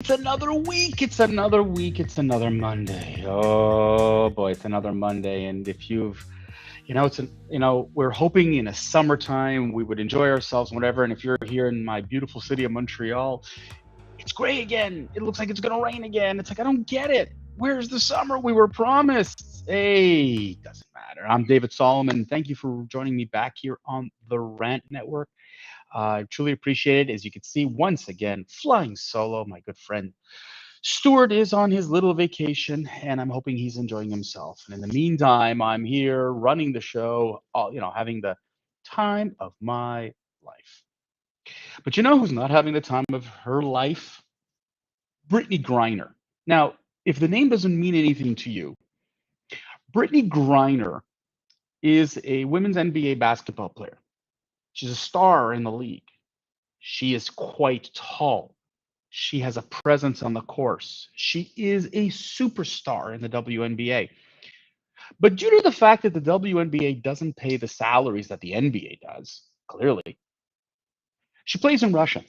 It's another week. It's another week. It's another Monday. Oh boy, it's another Monday. And if you've, we're hoping in a summertime we would enjoy ourselves, whatever. And if you're here in my beautiful city of Montreal, it's gray again. It looks like it's gonna rain again. It's like I don't get it. Where's the summer we were promised? Hey, doesn't matter. I'm David Solomon. Thank you for joining me back here on the Rant Network. I truly appreciate it. As you can see, once again, flying solo, my good friend Stuart is on his little vacation, and I'm hoping he's enjoying himself. And in the meantime, I'm here running the show, having the time of my life. But you know who's not having the time of her life? Britney Griner. Now, if the name doesn't mean anything to you, Britney Griner is a women's NBA basketball player. She's a star in the league. She is quite tall. She has a presence on the course. She is a superstar in the WNBA. But due to the fact that the WNBA doesn't pay the salaries that the NBA does, clearly, she plays in Russia.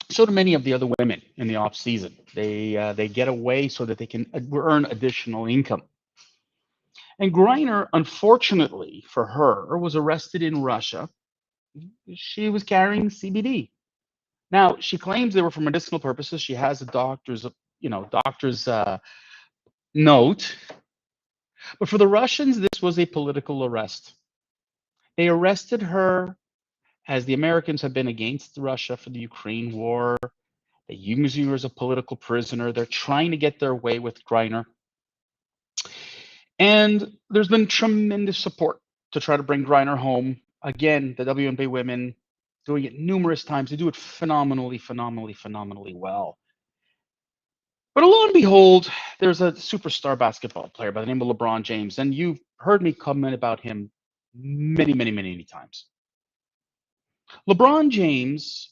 So do many of the other women in the off season. They get away so that they can earn additional income. And Griner, unfortunately for her, was arrested in Russia. She was carrying CBD. Now she claims they were for medicinal purposes. She has a doctor's note. But for the Russians, this was a political arrest. They arrested her as the Americans have been against Russia for the Ukraine war. They use her as a political prisoner. They're trying to get their way with Griner. And there's been tremendous support to try to bring Griner home. Again, the WNBA women doing it numerous times. They do it phenomenally, phenomenally, phenomenally well. But lo and behold, there's a superstar basketball player by the name of LeBron James. And you've heard me comment about him many, many, many, many times. LeBron James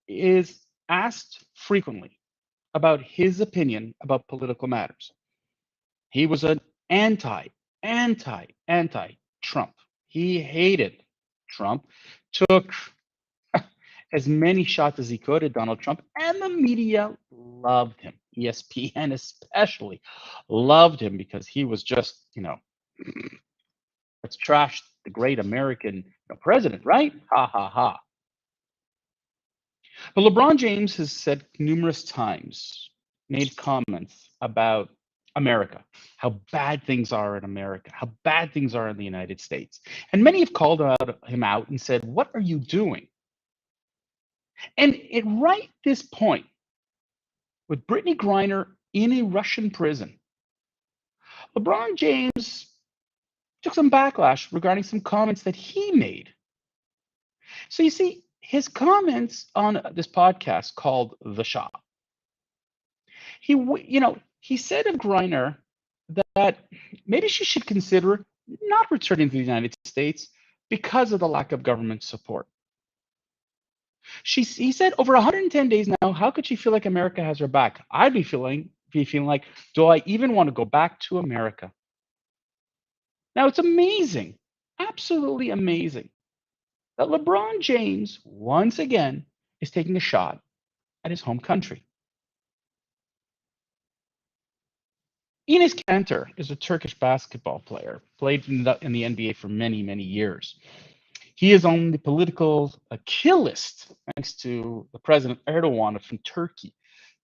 is asked frequently about his opinion about political matters. He was an anti Trump. He hated Trump, took as many shots as he could at Donald Trump, and the media loved him. ESPN especially loved him because he was just, let's trash the great American president, right? Ha ha ha. But LeBron James has said numerous times, made comments about America, how bad things are in America, how bad things are in the United States. And many have called him out and said, "What are you doing?" And at right this point, with Britney Griner in a Russian prison, LeBron James took some backlash regarding some comments that he made. So you see, his comments on this podcast called The Shop, he said of Griner that maybe she should consider not returning to the United States because of the lack of government support. He said over 110 days now, how could she feel like America has her back? I'd be feeling like, do I even want to go back to America? Now it's amazing, absolutely amazing, that LeBron James once again is taking a shot at his home country. Enes Kanter is a Turkish basketball player, played in the NBA for many, many years. He is on the political kill list thanks to the President Erdogan from Turkey.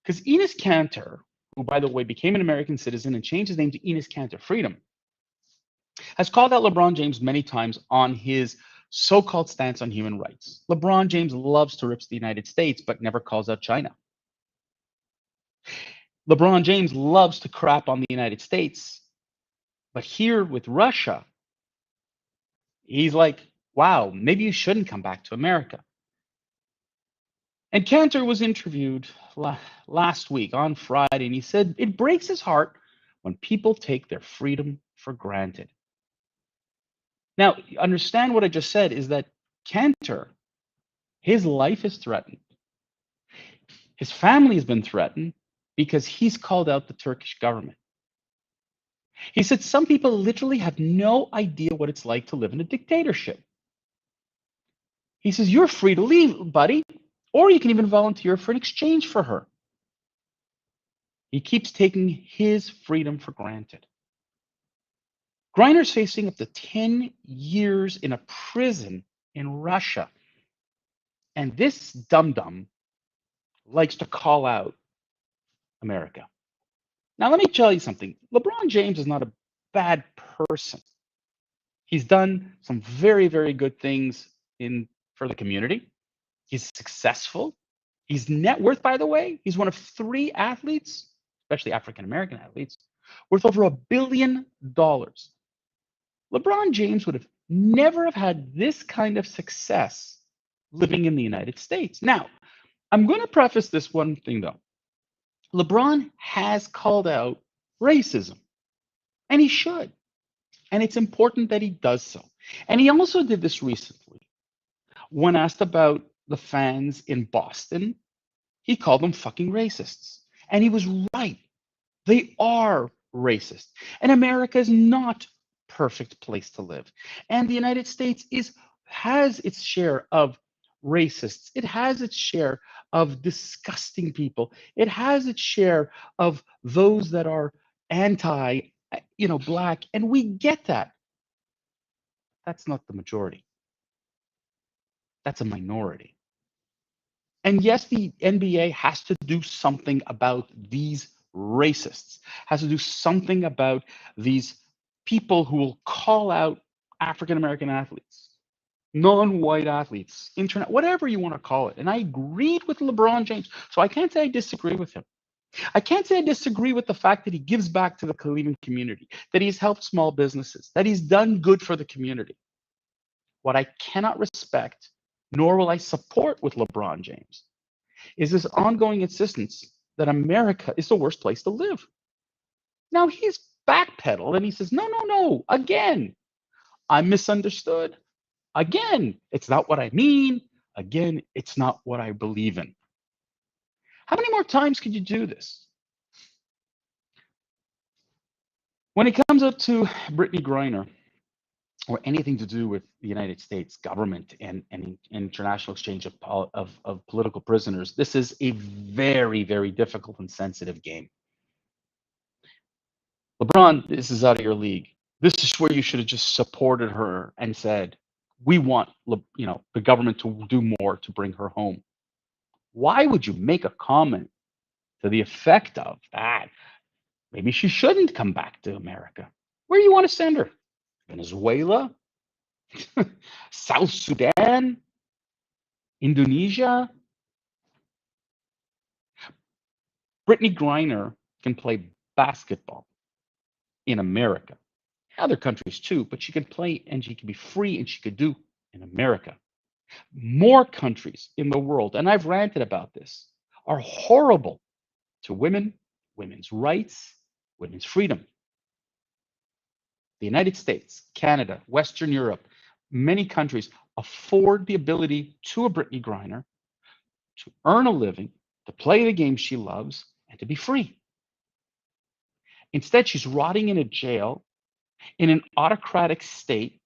Because Enes Kanter, who, by the way, became an American citizen and changed his name to Enes Kanter Freedom, has called out LeBron James many times on his so-called stance on human rights. LeBron James loves to rip the United States, but never calls out China. LeBron James loves to crap on the United States, but here with Russia, he's like, wow, maybe you shouldn't come back to America. And Cantor was interviewed last week on Friday, and he said it breaks his heart when people take their freedom for granted. Now, understand what I just said is that Cantor, his life is threatened. His family has been threatened because he's called out the Turkish government. He said some people literally have no idea what it's like to live in a dictatorship. He says, you're free to leave, buddy, or you can even volunteer for an exchange for her. He keeps taking his freedom for granted. Griner's facing up to 10 years in a prison in Russia. And this dum dum likes to call out America. Now, let me tell you something. LeBron James is not a bad person. He's done some very, very good things in for the community. He's successful. He's net worth, by the way, he's one of three athletes, especially African American athletes, worth over $1 billion. LeBron James would have never have had this kind of success living in the United States. Now, I'm going to preface this one thing though. LeBron has called out racism, and he should. And it's important that he does so. And he also did this recently. When asked about the fans in Boston, he called them fucking racists. And he was right. They are racist. And America is not a perfect place to live. And the United States has its share of racists. It has its share of disgusting people. It has its share of those that are anti, black. And we get that. That's not the majority. That's a minority. And yes, the NBA has to do something about these racists, has to do something about these people who will call out African American athletes, non-white athletes, internet, whatever you want to call it. And I agreed with LeBron James. So I can't say I disagree with him. I can't say I disagree with the fact that he gives back to the Cleveland community, that he's helped small businesses, that he's done good for the community. What I cannot respect, nor will I support with LeBron James, is this ongoing insistence that America is the worst place to live. Now he's backpedaled and he says, no, no, no, again, I'm misunderstood. Again, it's not what I mean. Again, it's not what I believe in. How many more times could you do this? When it comes up to Britney Griner or anything to do with the United States government and international exchange of political prisoners, this is a very, very difficult and sensitive game. LeBron, this is out of your league. This is where you should have just supported her and said, "We want, the government to do more to bring her home." Why would you make a comment to the effect of that? Maybe she shouldn't come back to America. Where do you want to send her? Venezuela? South Sudan? Indonesia? Britney Griner can play basketball in America. Other countries too, but she can play and she can be free and she could do in America. More countries in the world, and I've ranted about this, are horrible to women, women's rights, women's freedom. The United States, Canada, Western Europe, many countries afford the ability to a Britney Griner to earn a living, to play the game she loves, and to be free. Instead, she's rotting in a jail in an autocratic state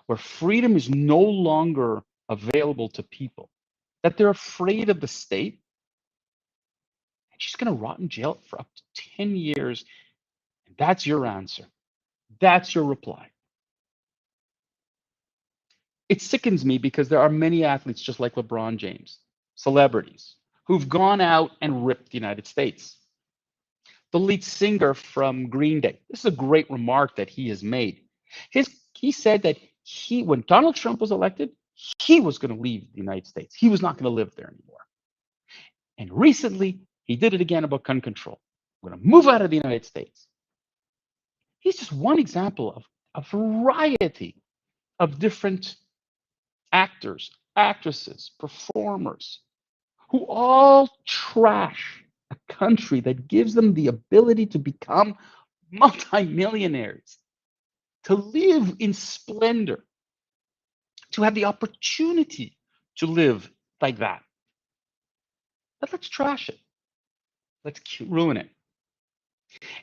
where freedom is no longer available to people, that they're afraid of the state, and she's going to rot in jail for up to 10 years. And that's your answer. That's your reply. It sickens me because there are many athletes just like LeBron James, celebrities, who've gone out and ripped the United States. The lead singer from Green Day, this is a great remark that he has made. He said that when Donald Trump was elected, he was going to leave the United States. He was not going to live there anymore. And recently, he did it again about gun control. We're going to move out of the United States. He's just one example of a variety of different actors, actresses, performers who all trash a country that gives them the ability to become multimillionaires, to live in splendor, to have the opportunity to live like that. But let's trash it. Let's ruin it.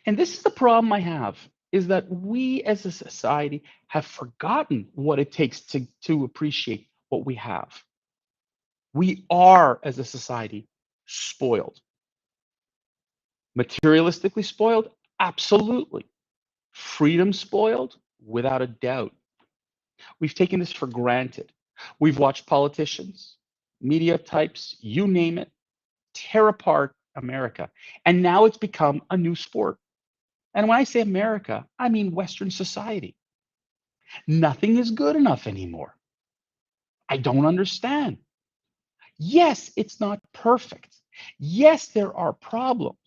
And this is the problem I have, is that we as a society have forgotten what it takes to appreciate what we have. We are, as a society, spoiled. Materialistically spoiled? Absolutely. Freedom spoiled? Without a doubt. We've taken this for granted. We've watched politicians, media types, you name it, tear apart America. And now it's become a new sport. And when I say America, I mean Western society. Nothing is good enough anymore. I don't understand. Yes, it's not perfect. Yes, there are problems.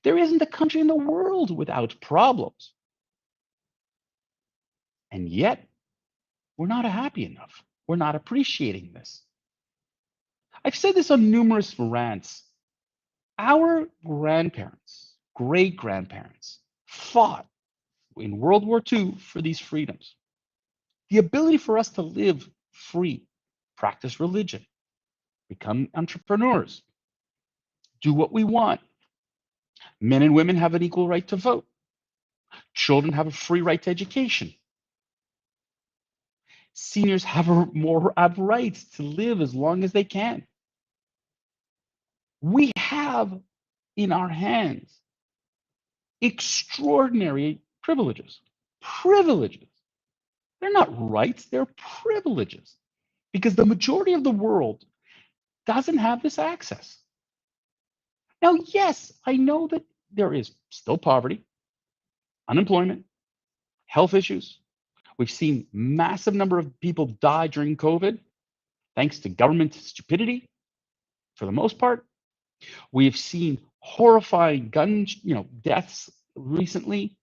There isn't a country in the world without problems. And yet, we're not happy enough. We're not appreciating this. I've said this on numerous rants. Our grandparents, great grandparents, fought in World War II for these freedoms. The ability for us to live free, practice religion, become entrepreneurs, do what we want. Men and women have an equal right to vote. Children have a free right to education. Seniors have rights to live as long as they can. We have in our hands extraordinary privileges. Privileges. They're not rights, they're privileges. Because the majority of the world doesn't have this access. Now, yes, I know that there is still poverty, unemployment, health issues. We've seen massive number of people die during COVID, thanks to government stupidity, for the most part. We've seen horrifying gun, deaths recently.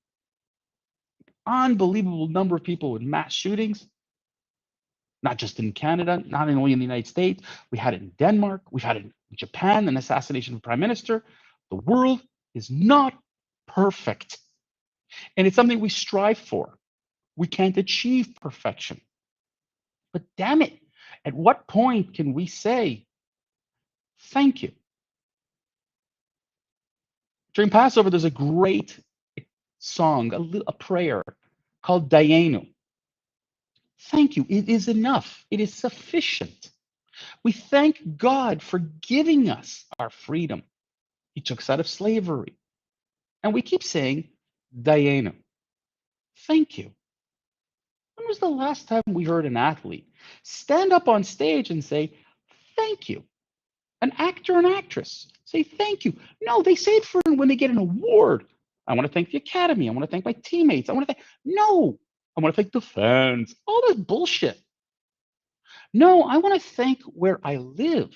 Unbelievable number of people with mass shootings, not just in Canada, not only in the United States. We had it in Denmark. We've had it in Japan, an assassination of the prime minister. The world is not perfect. And it's something we strive for. We can't achieve perfection. But damn it, at what point can we say, thank you? During Passover, there's a great song, a prayer called Dayenu. Thank you. It is enough. It is sufficient. We thank God for giving us our freedom. He took us out of slavery. And we keep saying, Dayenu. Thank you. When was the last time we heard an athlete stand up on stage and say, thank you? An actor and actress say, thank you. No, they say it for when they get an award. I want to thank the Academy. I want to thank my teammates. I want to thank, no, I want to thank the fans. All this bullshit. No, I want to thank where I live,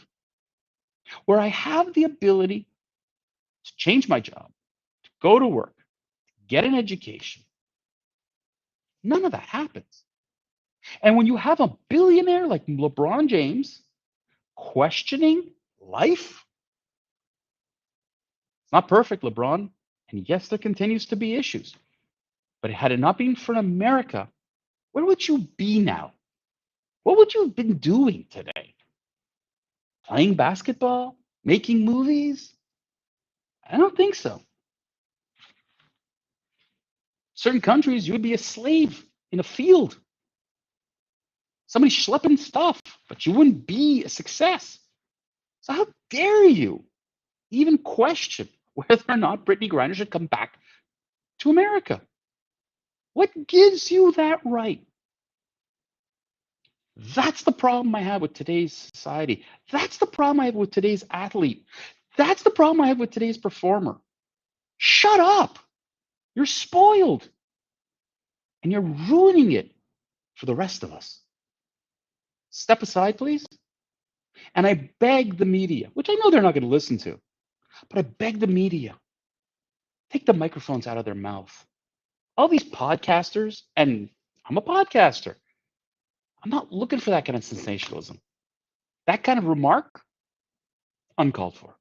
where I have the ability to change my job, to go to work, get an education. None of that happens. And when you have a billionaire like LeBron James questioning life, it's not perfect, LeBron. And yes, there continues to be issues. But had it not been for America, where would you be now? What would you have been doing today? Playing basketball? Making movies? I don't think so. Certain countries, you would be a slave in a field. Somebody schlepping stuff, but you wouldn't be a success. So how dare you even question whether or not Britney Griner should come back to America? What gives you that right? That's the problem I have with today's society. That's the problem I have with today's athlete. That's the problem I have with today's performer. Shut up. You're spoiled. And you're ruining it for the rest of us. Step aside, please. And I beg the media, which I know they're not going to listen to, but I beg the media, take the microphones out of their mouth. All these podcasters, and I'm a podcaster, I'm not looking for that kind of sensationalism. That kind of remark, uncalled for.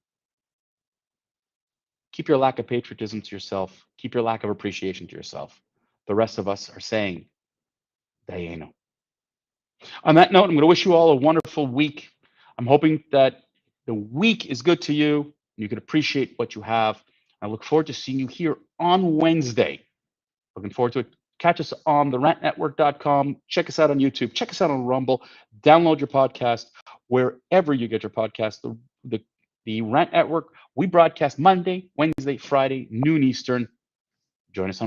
Keep your lack of patriotism to yourself. Keep your lack of appreciation to yourself. The rest of us are saying, Dayenu. On that note, I'm going to wish you all a wonderful week. I'm hoping that the week is good to you and you can appreciate what you have. I look forward to seeing you here on Wednesday. Looking forward to it. Catch us on therantnetwork.com. Check us out on YouTube. Check us out on Rumble. Download your podcast wherever you get your podcast. The the Rant Network. We broadcast Monday, Wednesday, Friday, noon Eastern. Join us on